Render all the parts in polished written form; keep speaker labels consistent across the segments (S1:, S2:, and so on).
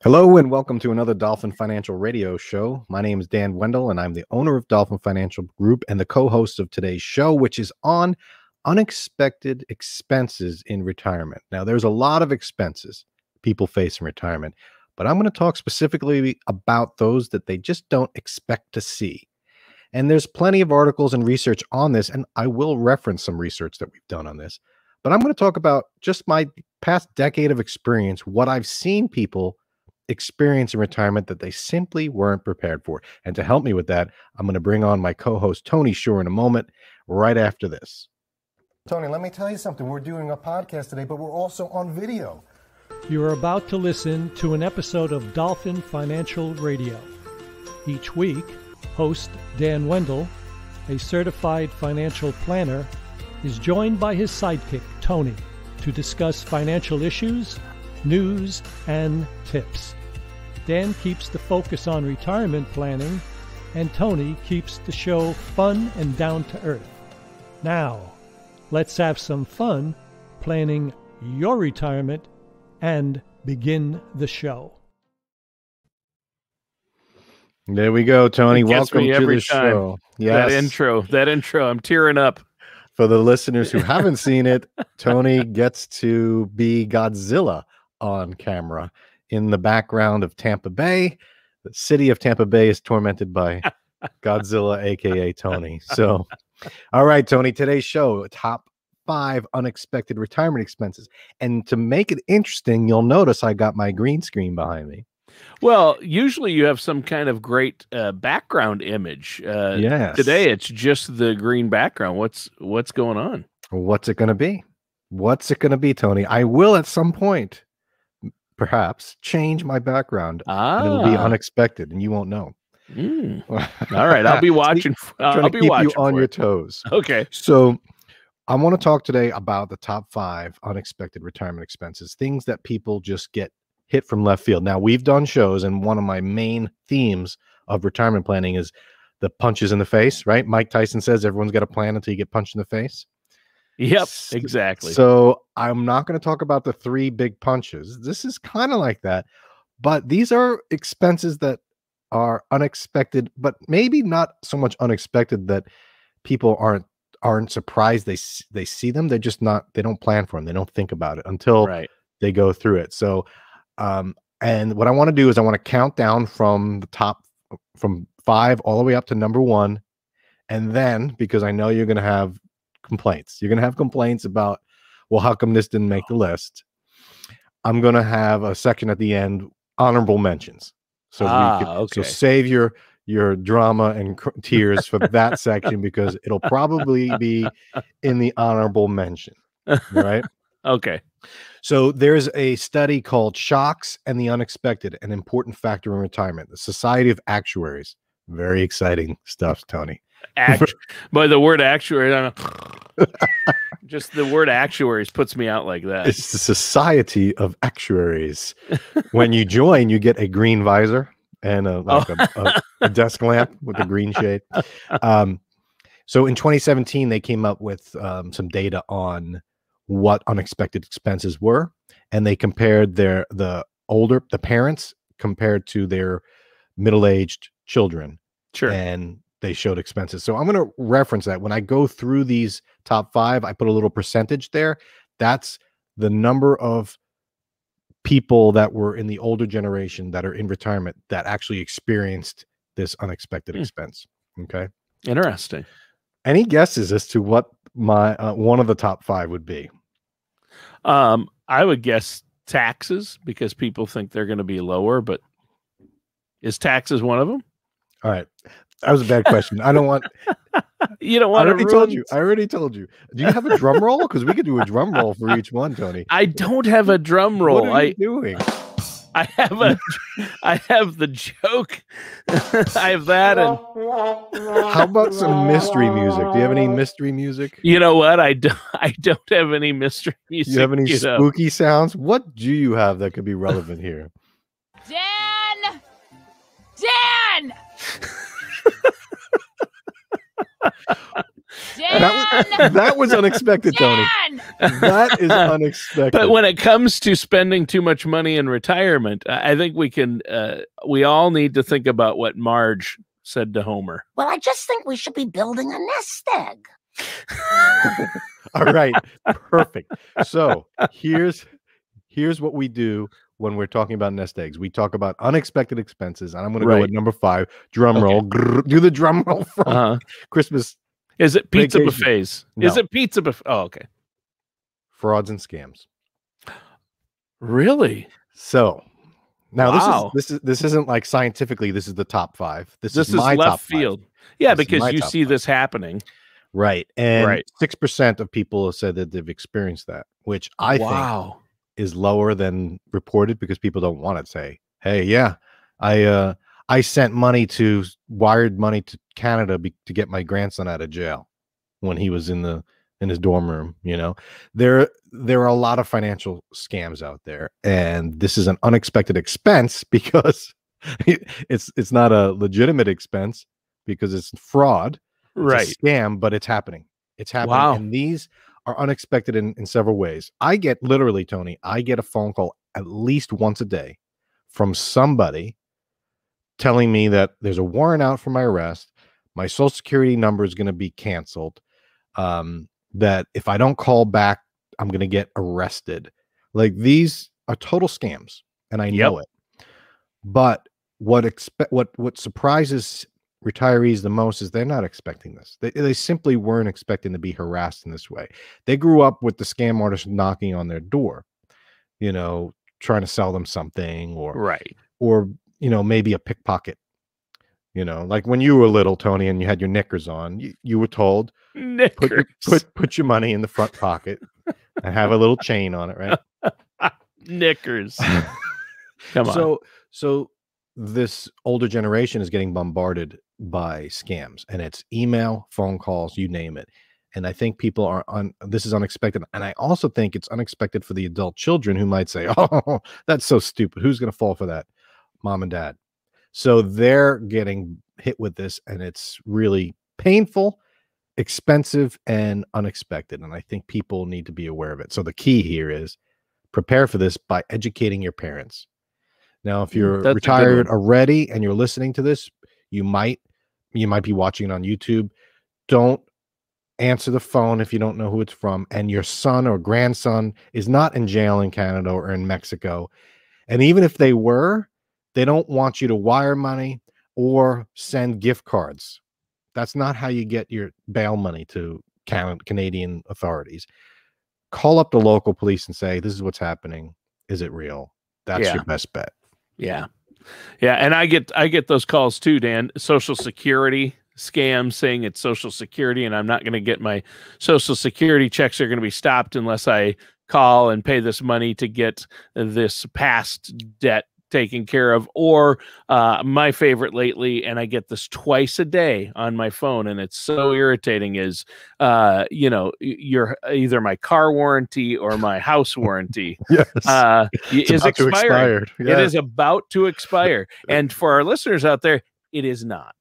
S1: Hello and welcome to another Dolphin Financial Radio Show. My name is Dan Wendell and I'm the owner of Dolphin Financial Group and the co-host of today's show, which is on unexpected expenses in retirement. Now, there's a lot of expenses people face in retirement, but I'm going to talk specifically about those that they just don't expect to see. And there's plenty of articles and research on this, and I will reference some research that we've done on this. But I'm going to talk about just my past decade of experience, what I've seen people experience in retirement that they simply weren't prepared for. And to help me with that, I'm going to bring on my co-host Tony Shore in a moment, right after this. Tony, let me tell you something. We're doing a podcast today, but we're also on video.
S2: You are about to listen to an episode of Dolphin Financial Radio. Each week, host Dan Wendell, a certified financial planner, is joined by his sidekick, Tony, to discuss financial issues, news, and tips. Dan keeps the focus on retirement planning, and Tony keeps the show fun and down to earth. Now, let's have some fun planning your retirement and begin the show.
S1: There we go, Tony. Welcome to the show.
S3: Yes. That intro, I'm tearing up.
S1: For the listeners who haven't seen it, Tony gets to be Godzilla on camera in the background of Tampa Bay. The city of Tampa Bay is tormented by Godzilla, aka Tony. So, all right, Tony, today's show, top 5 unexpected retirement expenses. And to make it interesting, you'll notice I got my green screen behind me.
S3: Well, usually you have some kind of great background image.
S1: Yes.
S3: Today it's just the green background. What's going on?
S1: What's it going to be? What's it going to be, Tony? I will at some point, perhaps, change my background. And it'll be unexpected, and you won't know.
S3: All right, I'll be watching. I'll be watching
S1: you on your toes.
S3: Okay.
S1: So I want to talk today about the top 5 unexpected retirement expenses, things that people just get hit from left field. Now, we've done shows, and one of my main themes of retirement planning is the punches in the face, right? Mike Tyson says everyone's got a plan until you get punched in the face.
S3: Yep, exactly.
S1: So I'm not going to talk about the 3 big punches. This is kind of like that, but these are expenses that are unexpected, but maybe not so much unexpected that people aren't surprised they see them. They're just not, they don't plan for them. They don't think about it until they go through it. So and what I want to do is I want to count down from the top, from 5 all the way up to number 1. And then, because I know you're going to have complaints, about, well, how come this didn't make the list? I'm going to have a section at the end, honorable mentions. So so save your drama and tears for that section, because it'll probably be in the honorable mention. Right?
S3: Okay.
S1: So there's a study called Shocks and the Unexpected, an Important Factor in Retirement, the Society of Actuaries. Very exciting stuff, Tony.
S3: By the word actuary, just the word actuaries puts me out like that.
S1: It's the Society of Actuaries. When you join, you get a green visor and a desk lamp with a green shade. So in 2017, they came up with some data on what unexpected expenses were, and they compared the parents compared to their middle-aged children.
S3: Sure.
S1: And they showed expenses. So I'm going to reference that when I go through these top 5. I put a little percentage there. That's the number of people that were in the older generation that are in retirement that actually experienced this unexpected expense. Okay.
S3: Interesting.
S1: Any guesses as to what my one of the top 5 would be?
S3: I would guess taxes, because people think they're going to be lower, but is taxes one of them?
S1: All right. That was a bad question. I don't want.
S3: You don't want
S1: I already told you. Do you have a drum roll? Because we could do a drum roll for each one, Tony.
S3: I don't have a drum roll.
S1: What are you doing?
S3: I have the joke. I have that. And
S1: how about some mystery music? Do you have any mystery music?
S3: You know what? I don't have any mystery music.
S1: You have any spooky sounds? What do you have that could be relevant here?
S4: Dan! Dan!
S1: That was unexpected, Tony.
S4: Dan!
S1: That is unexpected.
S3: But when it comes to spending too much money in retirement, I think we all need to think about what Marge said to Homer.
S5: Well, I just think we should be building a nest egg.
S1: All right, perfect. So here's what we do when we're talking about nest eggs. We talk about unexpected expenses, and I'm going to go with number 5. Drum roll. Grrr, do the drum roll from Christmas.
S3: Is it pizza
S1: vacation.
S3: buffets?
S1: No.
S3: Is it pizza buffet? Oh, okay.
S1: Frauds and scams.
S3: Really?
S1: So now
S3: Wow.
S1: this isn't like scientifically. This is the top 5. This is
S3: left
S1: my top
S3: field.
S1: 5.
S3: Yeah,
S1: This is
S3: because
S1: my
S3: you
S1: top
S3: see
S1: 5.
S3: this happening.
S1: Right. And
S3: Right.
S1: 6% of people have said that they've experienced that, which I think is lower than reported because people don't want to say, hey, yeah, I sent wired money to Canada to get my grandson out of jail when he was in his dorm room. You know, there are a lot of financial scams out there, and this is an unexpected expense because it's not a legitimate expense because it's fraud. It's a scam, but it's happening. It's happening.
S3: Wow.
S1: And these are unexpected in several ways. I get literally, Tony, I get a phone call at least once a day from somebody telling me that there's a warrant out for my arrest. My social security number is going to be canceled. That if I don't call back, I'm going to get arrested. Like, these are total scams, and I know it. But what surprises retirees the most is they're not expecting this. They simply weren't expecting to be harassed in this way. They grew up with the scam artist knocking on their door, you know, trying to sell them something, or you know, maybe a pickpocket. You know, like when you were little, Tony, and you had your knickers on, you were told, put your money in the front pocket and have a little chain on it, right?
S3: Knickers. Come on.
S1: So this older generation is getting bombarded by scams, and it's email, phone calls, you name it. And I think people are this is unexpected. And I also think it's unexpected for the adult children who might say, oh, that's so stupid. Who's going to fall for that? Mom and dad. So they're getting hit with this, and it's really painful, expensive, and unexpected. And I think people need to be aware of it. So the key here is prepare for this by educating your parents. Now, if you're retired already and you're listening to this, you might be watching it on YouTube. Don't answer the phone if you don't know who it's from, and your son or grandson is not in jail in Canada or in Mexico. And even if they were, they don't want you to wire money or send gift cards. That's not how you get your bail money to Canadian authorities. Call up the local police and say, this is what's happening. Is it real? That's your best bet.
S3: Yeah. Yeah. And I get those calls too, Dan. Social Security scam saying it's Social Security, and I'm not going to get my Social Security checks are going to be stopped unless I call and pay this money to get this past debt taken care of. Or my favorite lately, and I get this twice a day on my phone, and it's so irritating, is you know, you're either my car warranty or my house warranty is expired. It is about to expire. And for our listeners out there, it is not.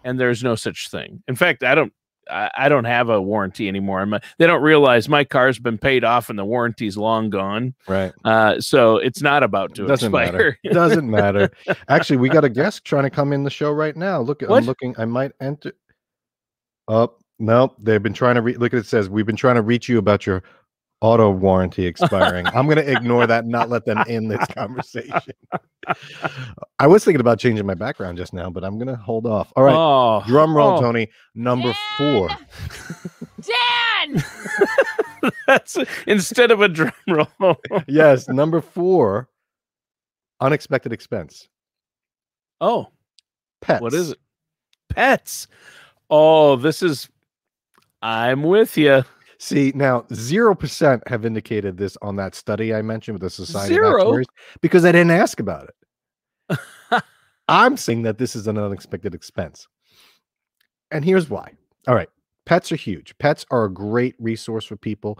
S3: And there's no such thing. In fact, I don't have a warranty anymore. They don't realize my car's been paid off and the warranty's long gone.
S1: Right.
S3: So it's not about to expire.
S1: It doesn't matter. Actually, we got a guest trying to come in the show right now. Look, I'm looking. I might enter. Oh, no. They've been trying to look at it. Says we've been trying to reach you about your auto warranty expiring. I'm going to ignore that and not let them in this conversation. I was thinking about changing my background just now, but I'm going to hold off. All right. Drum roll, Tony. Number 4.
S4: Dan!
S3: That's instead of a drum roll.
S1: Yes. Number 4, unexpected expense.
S3: Oh.
S1: Pets.
S3: What is it? Pets. Oh, I'm with you.
S1: See, now 0% have indicated this on that study I mentioned with the Society of
S3: 0?
S1: Actuaries because I didn't ask about it. I'm saying that this is an unexpected expense. And here's why. All right. Pets are huge. Pets are a great resource for people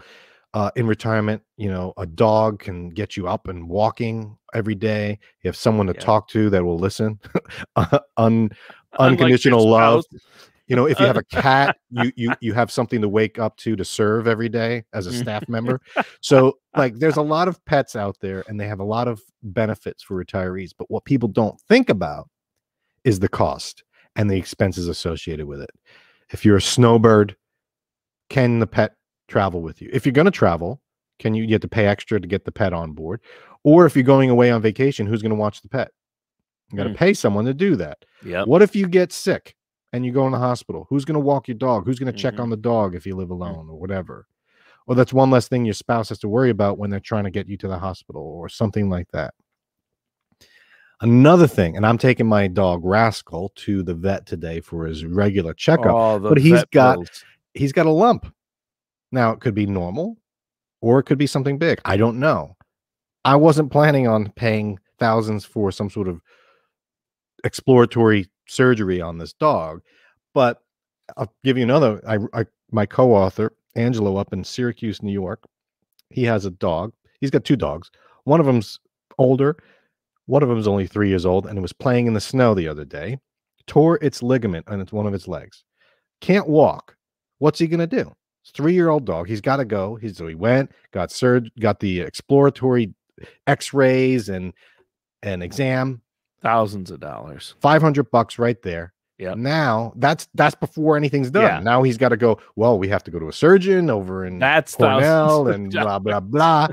S1: in retirement. You know, a dog can get you up and walking every day. You have someone to talk to that will listen. Unconditional love. You know, if you have a cat, you have something to wake up to serve every day as a staff member. So like there's a lot of pets out there and they have a lot of benefits for retirees, but what people don't think about is the cost and the expenses associated with it. If you're a snowbird, can the pet travel with you? If you're going to travel, you have to pay extra to get the pet on board? Or if you're going away on vacation, who's going to watch the pet? You got to pay someone to do that.
S3: Yep.
S1: What if you get sick and you go in the hospital? Who's going to walk your dog? Who's going to check on the dog if you live alone or whatever? Or that's one less thing your spouse has to worry about when they're trying to get you to the hospital or something like that. Another thing, and I'm taking my dog Rascal to the vet today for his regular checkup, but he's got a lump. Now it could be normal or it could be something big. I don't know. I wasn't planning on paying thousands for some sort of exploratory surgery on this dog, but I'll give you another. My co-author Angelo up in Syracuse, New York, he has a dog. He's got two dogs. One of them's older, one of them's only 3 years old, and it was playing in the snow the other day, tore its ligament on one of its legs, can't walk. What's he gonna do? It's a 3-year-old dog. He's got to go. So he went, got the exploratory x-rays and an exam,
S3: thousands of dollars,
S1: $500 right there.
S3: Yeah.
S1: Now that's before anything's done.
S3: Yeah.
S1: Now he's got to go. Well, we have to go to a surgeon over in Cornell and blah blah blah.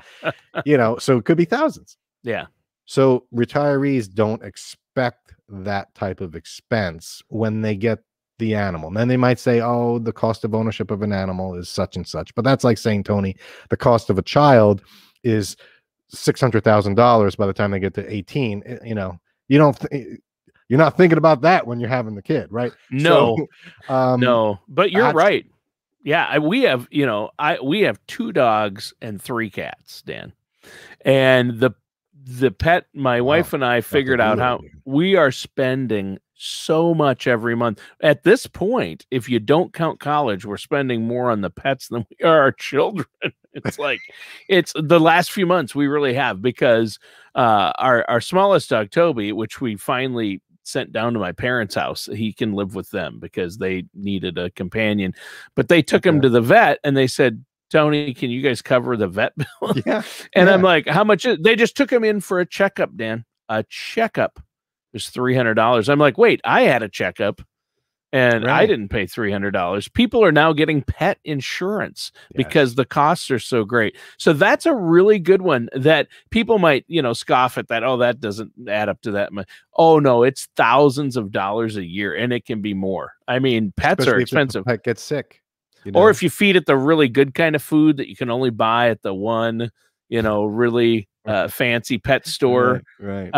S1: You know, so it could be thousands.
S3: Yeah.
S1: So retirees don't expect that type of expense when they get the animal. And then they might say, "Oh, the cost of ownership of an animal is such and such." But that's like saying, Tony, the cost of a child is $600,000 by the time they get to 18. You know, you're not thinking about that when you're having the kid, right?
S3: No,
S1: so,
S3: no, but you're right. Yeah. We have 2 dogs and 3 cats, Dan, and the pet, my wife and I figured out how we are spending so much every month. At this point, if you don't count college, we're spending more on the pets than we are our children. It's like, it's the last few months we really have, because our smallest dog, Toby, which we finally sent down to my parents' house, he can live with them because they needed a companion, but they took him to the vet and they said, "Tony, can you guys cover the vet bill?"
S1: Yeah.
S3: And I'm like, how much? They just took him in for a checkup, Dan. A checkup was $300. I'm like, wait, I had a checkup and I didn't pay $300. People are now getting pet insurance because the costs are so great. So that's a really good one that people might, scoff at that. Oh, that doesn't add up to that much. Oh no, it's thousands of dollars a year, and it can be more. I mean, pets are expensive.
S1: If the pet gets sick.
S3: Or if you feed it the really good kind of food that you can only buy at the one, really fancy pet store.
S1: Right.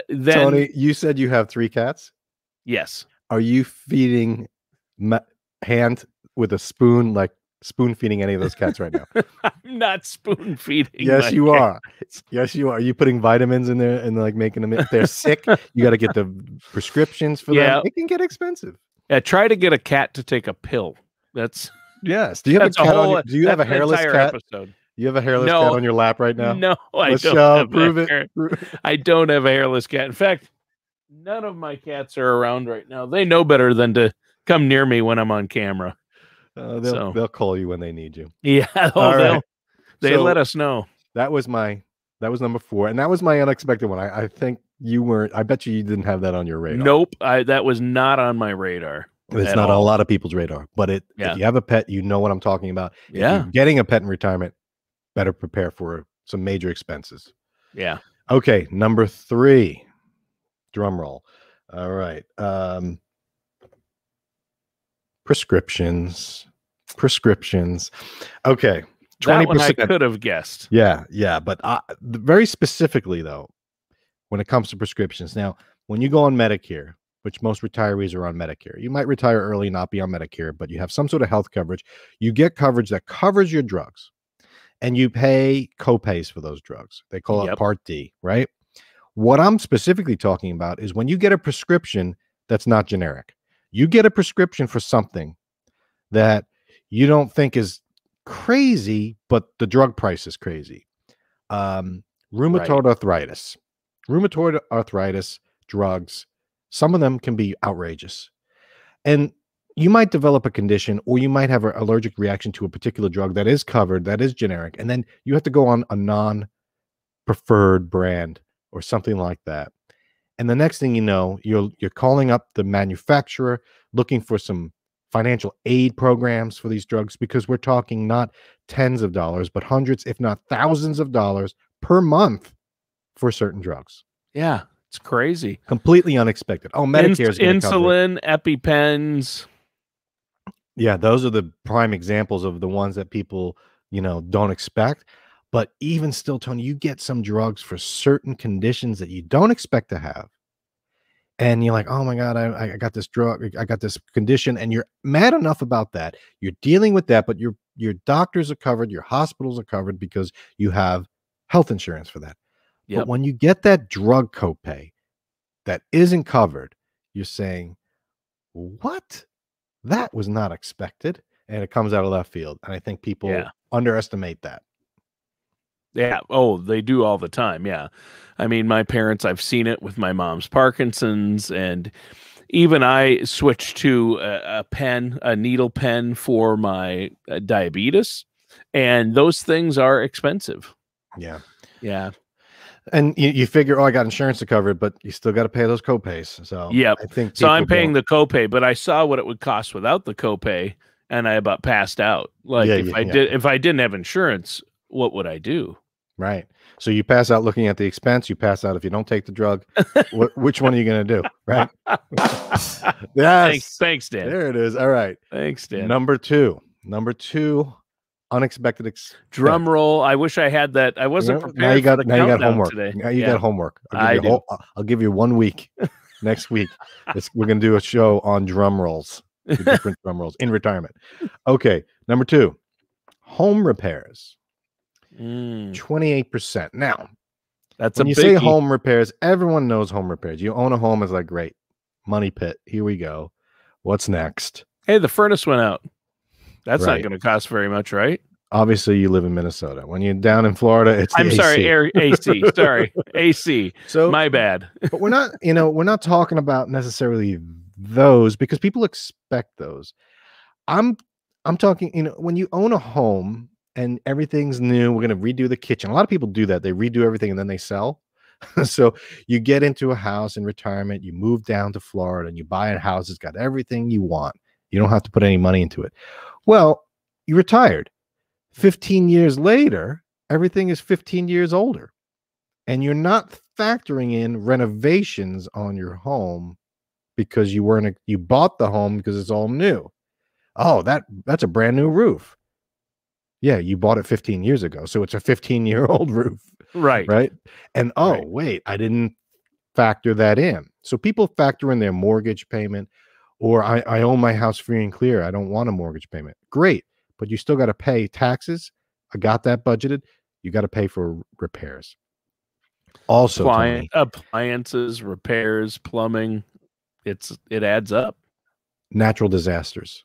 S3: Then,
S1: Tony, you said you have 3 cats.
S3: Yes.
S1: Are you feeding hand with a spoon, like spoon feeding any of those cats right now?
S3: I'm not spoon feeding.
S1: Yes, you are. Yes, you are. Are you putting vitamins in there and like making them? If they're sick, you got to get the prescriptions for them. It can get expensive.
S3: Yeah. Try to get a cat to take a pill. That's.
S1: Yes. Do you have a cat? Do you have a hairless cat? Episode. You have a hairless cat on your lap right now?
S3: No, I
S1: Let's
S3: don't.
S1: Prove it.
S3: I don't have a hairless cat. In fact, none of my cats are around right now. They know better than to come near me when I'm on camera.
S1: They'll call you when they need you.
S3: Yeah. They let us know.
S1: That was number 4, and that was my unexpected one. I think you weren't. I bet you didn't have that on your radar.
S3: Nope. That was not on my radar.
S1: It's not on a lot of people's radar, but if you have a pet, you know what I'm talking about.
S3: Yeah.
S1: If you're getting a pet in retirement, better prepare for some major expenses.
S3: Yeah.
S1: Okay. Number 3, drum roll. All right. Prescriptions. Okay.
S3: 20%. I could have guessed.
S1: Yeah. But very specifically though, when it comes to prescriptions, now, when you go on Medicare, which most retirees are on Medicare. You might retire early, not be on Medicare, but you have some sort of health coverage. You get coverage that covers your drugs, and you pay copays for those drugs. They call it Part D, right? What I'm specifically talking about is when you get a prescription that's not generic. You get a prescription for something that you don't think is crazy, but the drug price is crazy. Rheumatoid arthritis. Rheumatoid arthritis drugs, some of them can be outrageous. And, you might develop a condition, or you might have an allergic reaction to a particular drug that is covered, that is generic, and then you have to go on a non-preferred brand or something like that. And the next thing you know, you're calling up the manufacturer looking for some financial aid programs for these drugs, because we're talking not tens of dollars, but hundreds, if not thousands of dollars per month for certain drugs.
S3: Yeah, it's crazy.
S1: Completely unexpected. Oh, Medicare is going to cover it.
S3: Insulin, EpiPens.
S1: Yeah, those are the prime examples of the ones that people, don't expect. But even still, Tony, you get some drugs for certain conditions that you don't expect to have. And you're like, oh my God, I got this drug, I got this condition, and you're mad enough about that. You're dealing with that, but your doctors are covered, your hospitals are covered because you have health insurance for that.
S3: Yep.
S1: But when you get that drug copay that isn't covered, you're saying, what? That was not expected. And it comes out of left field. And I think people underestimate that.
S3: Yeah. Oh, they do all the time. Yeah. I mean, my parents, I've seen it with my mom's Parkinson's, and even I switched to a needle pen for my diabetes, and those things are expensive.
S1: Yeah.
S3: Yeah.
S1: And you figure, I got insurance to cover it, but you still got to pay those copays. So
S3: yeah,
S1: I think
S3: so I'm paying the copay, but I saw what it would cost without the copay, and I about passed out. Like if I didn't have insurance, what would I do?
S1: Right. So you pass out looking at the expense. You pass out if you don't take the drug. Which one are you going to do? Right. Yes.
S3: Thanks, Dan.
S1: There it is. All right.
S3: Thanks, Dan.
S1: Number two, unexpected
S3: drum roll. I wish I had that. I wasn't prepared.
S1: Now you got homework
S3: today.
S1: Now you got homework. I'll give you 1 week. Next week, we're going to do a show on drum rolls, different drum rolls in retirement. Okay. Number 2, home repairs. 28%. Now,
S3: that's
S1: when you say home repairs, everyone knows home repairs. You own a home, is like, great, money pit. Here we go. What's next?
S3: Hey, the furnace went out. That's not going to cost very much, right?
S1: Obviously, you live in Minnesota. When you're down in Florida, it's the
S3: AC. Sorry, AC. So my bad.
S1: But we're not talking about necessarily those, because people expect those. I'm talking, when you own a home and everything's new, we're going to redo the kitchen. A lot of people do that. They redo everything and then they sell. So you get into a house in retirement, you move down to Florida, and you buy a house that's got everything you want. You don't have to put any money into it. Well, you retired. 15 years later, everything is 15 years older. And you're not factoring in renovations on your home because you bought the home because it's all new. Oh, that's a brand new roof. Yeah, you bought it 15 years ago. So it's a 15-year-old roof. Right. And wait, I didn't factor that in. So people factor in their mortgage payment, or I own my house free and clear. I don't want a mortgage payment. Great. But you still got to pay taxes. I got that budgeted. You got to pay for repairs. Also,
S3: appliances, repairs, plumbing. It adds up.
S1: Natural disasters.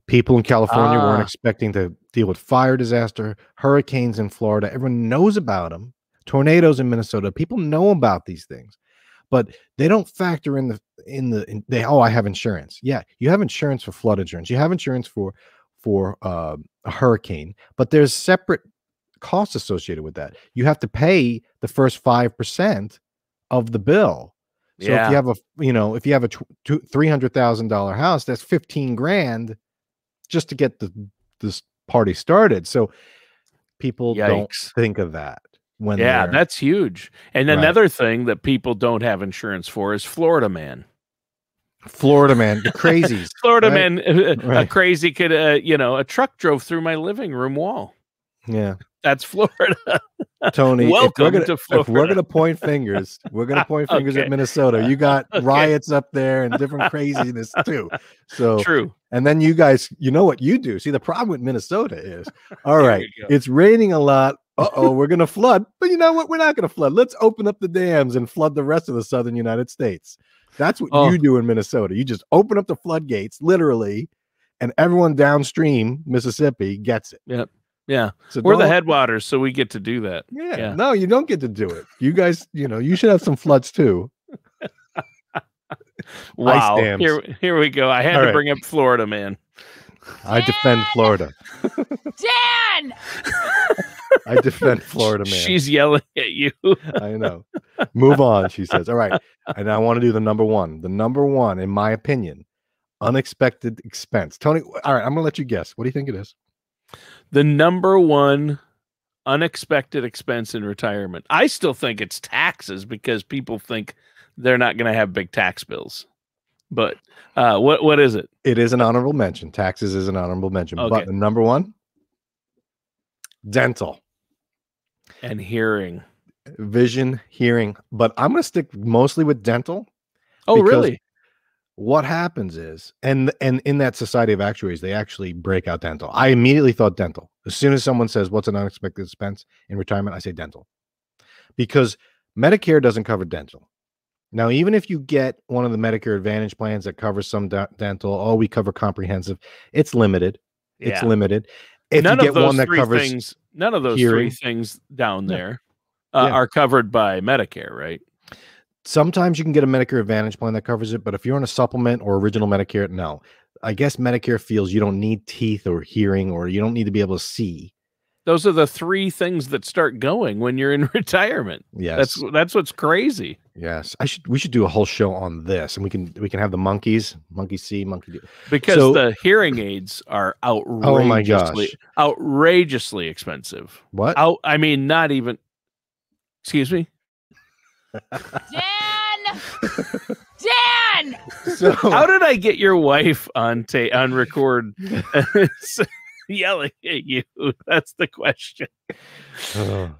S1: People in California weren't expecting to deal with fire disaster, hurricanes in Florida. Everyone knows about them. Tornadoes in Minnesota. People know about these things, but they don't factor in I have insurance. Yeah, you have insurance for flood insurance. You have insurance for a hurricane, but there's separate costs associated with that. You have to pay the first 5% of the bill. So if you have a $300,000 house, that's $15,000 just to get this party started. So people don't think of that when
S3: that's huge. And another thing that people don't have insurance for is Florida man.
S1: The crazies.
S3: Florida man, a crazy kid. A truck drove through my living room wall.
S1: Yeah,
S3: that's Florida.
S1: Tony,
S3: welcome to Florida.
S1: If we're gonna point fingers, at Minnesota. You got riots up there and different craziness too. So
S3: true.
S1: And then you guys, you know what you do. See, the problem with Minnesota is, all right, it's raining a lot. We're gonna flood. But you know what? We're not gonna flood. Let's open up the dams and flood the rest of the southern United States. That's what you do in Minnesota. You just open up the floodgates, literally, and everyone downstream Mississippi gets it.
S3: Yep. Yeah.
S1: So
S3: we're the headwaters, so we get to do that.
S1: Yeah. No, you don't get to do it. You guys, you should have some floods too.
S3: Wow.
S1: Dams.
S3: Here we go. I had
S1: All
S3: to
S1: right.
S3: bring up Florida, man.
S1: I defend Florida.
S4: Dan!
S1: I defend Florida, man.
S3: She's yelling at you.
S1: I know. Move on, she says. All right. And I want to do the number one. The number one, in my opinion, unexpected expense. Tony, all right, I'm going to let you guess. What do you think it is?
S3: The number one unexpected expense in retirement. I still think it's taxes because people think they're not going to have big tax bills. But what is it?
S1: It is an honorable mention. Taxes is an honorable mention.
S3: Okay.
S1: But the number one, dental.
S3: And hearing.
S1: Vision, hearing. But I'm going to stick mostly with dental.
S3: Oh,
S1: because
S3: really?
S1: What happens is, and in that Society of Actuaries, they actually break out dental. I immediately thought dental. As soon as someone says, what's an unexpected expense in retirement, I say dental. Because Medicare doesn't cover dental. Now, even if you get one of the Medicare Advantage plans that covers some dental, we cover comprehensive, it's limited. It's limited. If
S3: none
S1: you get
S3: of those
S1: one that
S3: three
S1: covers
S3: things, none of those
S1: hearing,
S3: three things down there
S1: Yeah.
S3: are covered by Medicare, right?
S1: sometimes you can get a Medicare Advantage plan that covers it, but if you're on a supplement or original Medicare, no. I guess Medicare feels you don't need teeth or hearing, or you don't need to be able to see.
S3: Those are the three things that start going when you're in retirement.
S1: Yes,
S3: That's what's crazy.
S1: yes. We should do a whole show on this, and we can have the monkey see, monkey do.
S3: Because the hearing aids are outrageously,
S1: Oh my gosh,
S3: outrageously expensive.
S1: what?
S3: I mean, not even. Excuse me.
S4: Dan! Dan!
S1: So,
S3: How did I get your wife on record yelling at you? That's the question.
S1: oh.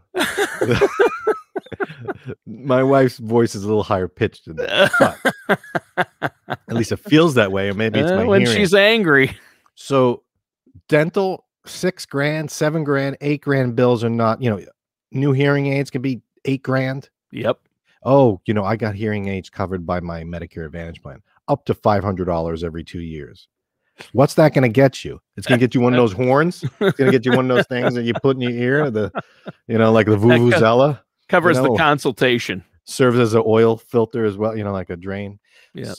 S1: My wife's voice is a little higher pitched than that, but at least it feels that way, or maybe it's my
S3: when
S1: hearing.
S3: she's angry.
S1: So dental, $6,000, $7,000, $8,000 bills are not, new hearing aids can be $8,000.
S3: Yep.
S1: Oh, I got hearing aids covered by my Medicare Advantage plan, up to $500 every 2 years. What's that going to get you? It's going to get you one of those horns. It's going to get you one of those things that you put in your ear, like the vuvuzela.
S3: Covers the consultation.
S1: Serves as an oil filter as well, like a drain.
S3: Yeah.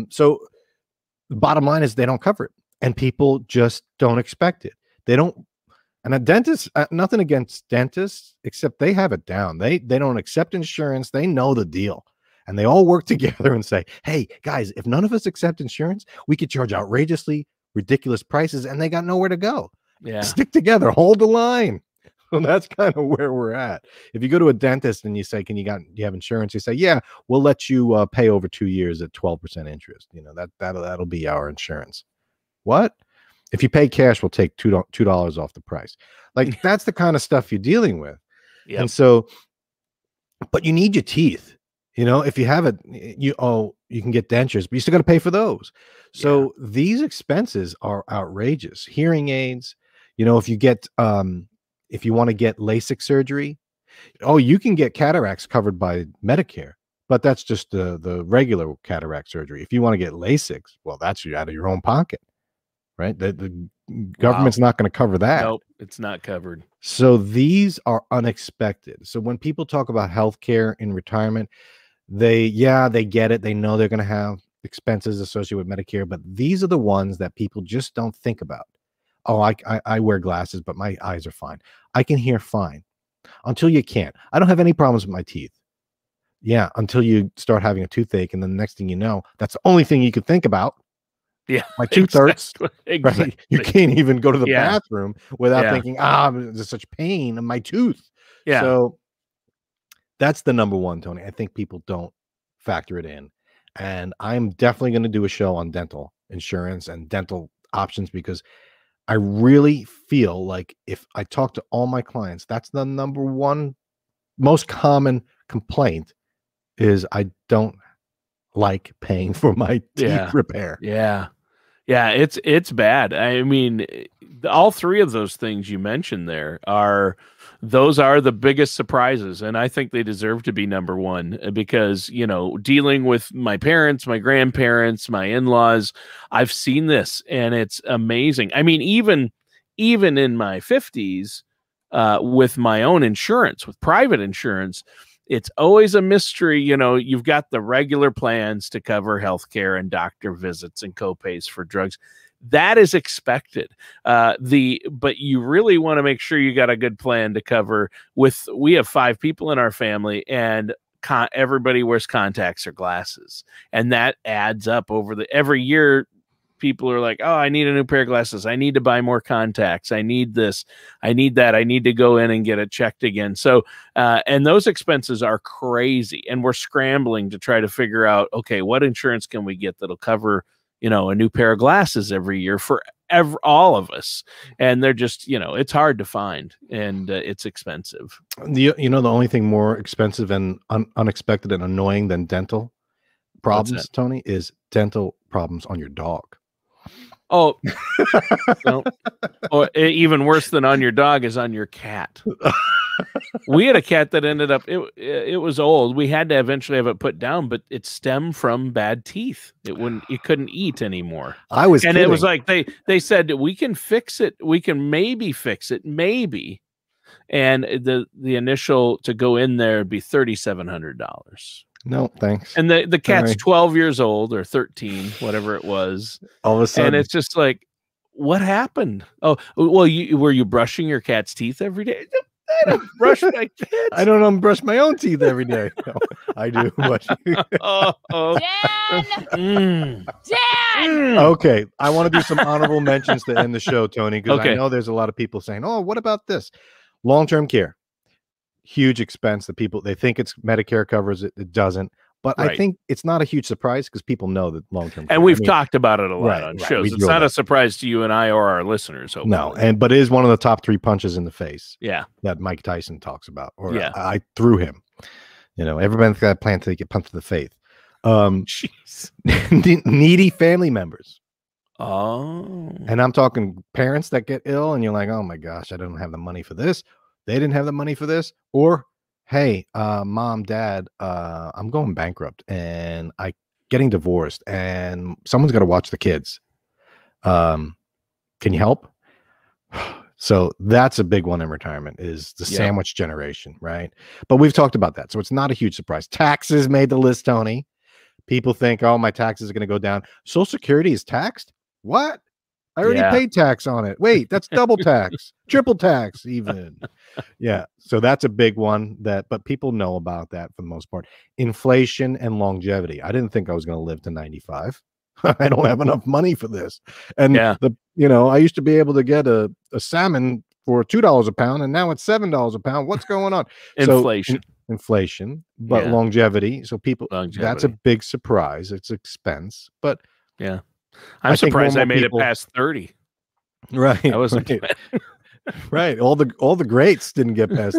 S1: So the bottom line is they don't cover it, and people just don't expect it. They don't. And a dentist, nothing against dentists, except they have it down. They don't accept insurance. They know the deal. And they all work together and say, hey, guys, if none of us accept insurance, we could charge outrageously ridiculous prices, and they got nowhere to go.
S3: Yeah.
S1: Stick together. Hold the line. So that's kind of where we're at. If you go to a dentist and you say, you have insurance? You say, yeah, we'll let you pay over 2 years at 12% interest. That'll be our insurance. What? If you pay cash, we'll take $2 off the price. Like, that's the kind of stuff you're dealing with.
S3: Yep.
S1: And so, but you need your teeth. If you have it, you can get dentures, but you still got to pay for those. So these expenses are outrageous. Hearing aids, if you get, if you want to get Lasik surgery, you can get cataracts covered by Medicare, but that's just the regular cataract surgery. If you want to get LASIK, well, that's out of your own pocket. Right? The government's not going to cover that.
S3: Nope, it's not covered.
S1: So these are unexpected. So when people talk about healthcare in retirement, they get it. They know they're going to have expenses associated with Medicare, but these are the ones that people just don't think about. Oh, I wear glasses, but my eyes are fine. I can hear fine until you can't. I don't have any problems with my teeth. Yeah, until you start having a toothache, and then the next thing you know, that's the only thing you could think about.
S3: Yeah,
S1: my tooth hurts.
S3: Exactly.
S1: Right? You can't even go to the bathroom without thinking, there's such pain in my tooth.
S3: Yeah.
S1: So that's the number one, Tony. I think people don't factor it in. And I'm definitely going to do a show on dental insurance and dental options, because I really feel like if I talk to all my clients, that's the number one most common complaint is I don't like paying for my teeth repair.
S3: Yeah. It's bad. I mean, all three of those things you mentioned there are the biggest surprises. And I think they deserve to be number one because, dealing with my parents, my grandparents, my in-laws, I've seen this and it's amazing. I mean, even in my 50s, with my own insurance, with private insurance, it's always a mystery. You know, you've got the regular plans to cover healthcare and doctor visits and copays for drugs. That is expected. But you really want to make sure you got a good plan to cover. We have 5 people in our family, and everybody wears contacts or glasses, and that adds up every year. People are like, oh, I need a new pair of glasses. I need to buy more contacts. I need this. I need that. I need to go in and get it checked again. So, and those expenses are crazy. And we're scrambling to try to figure out, okay, what insurance can we get that'll cover, you know, a new pair of glasses every year for all of us. And they're just, you know, it's hard to find, and it's expensive.
S1: The only thing more expensive and unexpected and annoying than dental problems, Tony, is dental problems on your dog.
S3: Oh, no. Or even worse than on your dog is on your cat. We had a cat that ended up, it was old. We had to eventually have it put down, but it stemmed from bad teeth. It couldn't eat anymore.
S1: And kidding.
S3: It was like, they said, we can fix it. We can maybe fix it. Maybe. And the initial to go in there would be $3,700.
S1: No, thanks.
S3: And the cat's 12 years old or 13, whatever it was.
S1: All of a sudden.
S3: And it's just like, what happened? Oh, well, were you brushing your cat's teeth every day? I don't brush my kids.
S1: I don't brush my own teeth every day. No, I do.
S4: Dan! Dan!
S1: Okay. I want to do some honorable mentions to end the show, Tony, because I know there's a lot of people saying, oh, what about this? Long-term care. Huge expense that they think it's Medicare covers it. It doesn't. But I think it's not a huge surprise because people know that long-term care.
S3: And we've talked about it a lot on shows. It's not a surprise to you and I or our listeners. Hopefully.
S1: No, but it is one of the top 3 punches in the face.
S3: Yeah.
S1: That Mike Tyson talks about. Or I threw him. You know, everybody's got a plan to get punched in the face.
S3: Jeez.
S1: Needy family members.
S3: Oh.
S1: And I'm talking parents that get ill and you're like, oh my gosh, I don't have the money for this. They didn't have the money for this. Or, hey, mom, dad, I'm going bankrupt and I getting divorced and someone's got to watch the kids. Can you help? So that's a big one in retirement is the sandwich generation, right? But we've talked about that. So it's not a huge surprise. Taxes made the list, Tony. People think, oh, my taxes are going to go down. Social Security is taxed? What? I already paid tax on it. Wait, that's double tax, triple tax even. Yeah. So that's a big one but people know about that for the most part. Inflation and longevity. I didn't think I was going to live to 95. I don't have enough money for this. And I used to be able to get a salmon for $2 a pound and now it's $7 a pound. What's going on? Inflation, but longevity. So that's a big surprise. It's expense, but
S3: yeah. I'm surprised I made it past 30.
S1: Right.
S3: I wasn't
S1: right. All the greats didn't get past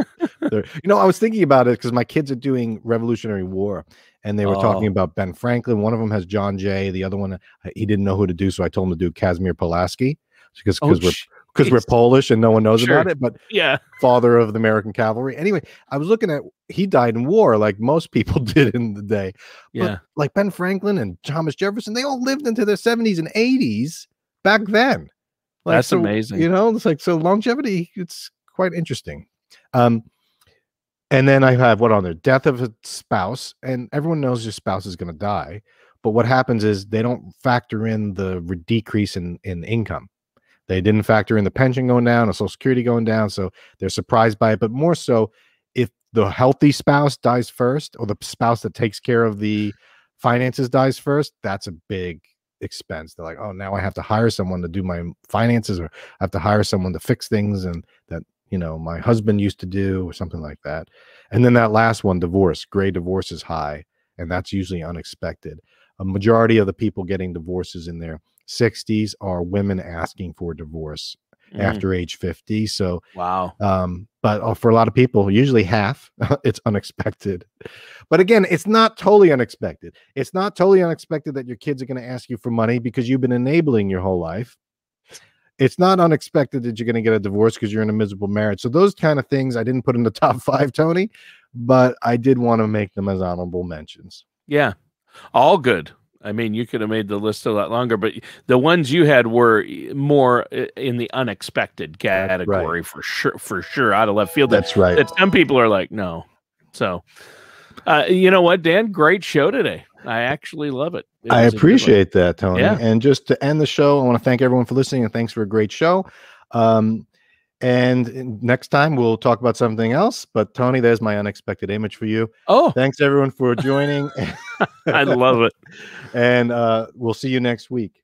S1: 30. I was thinking about it because my kids are doing Revolutionary War and they were talking about Ben Franklin. One of them has John Jay. The other one, he didn't know who to do. So I told him to do Kazimierz Pulaski because we're Polish and no one knows about it, but father of the American cavalry. Anyway, I was looking at, he died in war like most people did in the day. But like Ben Franklin and Thomas Jefferson, they all lived into their 70s and 80s back then. Like,
S3: that's amazing.
S1: It's like, so longevity, it's quite interesting. And then I have what on there? Death of a spouse. And everyone knows your spouse is going to die. But what happens is they don't factor in the decrease in income. They didn't factor in the pension going down or Social Security going down. So they're surprised by it. But more so, if the healthy spouse dies first or the spouse that takes care of the finances dies first, that's a big expense. They're like, oh, now I have to hire someone to do my finances or I have to hire someone to fix things and that, my husband used to do or something like that. And then that last one, divorce. Gray divorce is high, and that's usually unexpected. A majority of the people getting divorces in their 60s are women asking for divorce after age 50. So,
S3: wow.
S1: But for a lot of people, usually half, it's unexpected. But again, it's not totally unexpected. It's not totally unexpected that your kids are going to ask you for money because you've been enabling your whole life. It's not unexpected that you're going to get a divorce because you're in a miserable marriage. So those kind of things I didn't put in the top 5, Tony, but I did want to make them as honorable mentions.
S3: Yeah, all good. I mean, you could have made the list a lot longer, but the ones you had were more in the unexpected category for sure, out of left field.
S1: That's right.
S3: That some people are like, no. So, you know what, Dan? Great show today. I actually love it.
S1: I appreciate that, Tony.
S3: Yeah.
S1: And just to end the show, I want to thank everyone for listening and thanks for a great show. And next time we'll talk about something else. But Tony, there's my unexpected image for you.
S3: Oh,
S1: thanks everyone for joining.
S3: I love it.
S1: And we'll see you next week.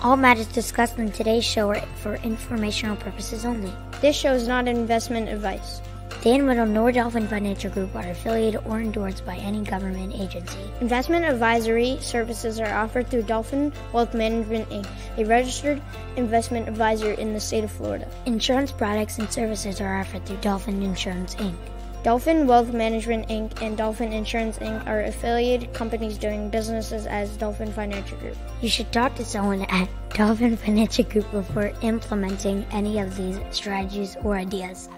S6: All matters discussed in today's show are for informational purposes only.
S7: This show is not investment advice.
S6: Dan Wendell nor Dolphin Financial Group are affiliated or endorsed by any government agency.
S7: Investment advisory services are offered through Dolphin Wealth Management, Inc., a registered investment advisor in the state of Florida.
S6: Insurance products and services are offered through Dolphin Insurance, Inc.
S7: Dolphin Wealth Management, Inc. and Dolphin Insurance, Inc. are affiliated companies doing businesses as Dolphin Financial Group.
S6: You should talk to someone at Dolphin Financial Group before implementing any of these strategies or ideas.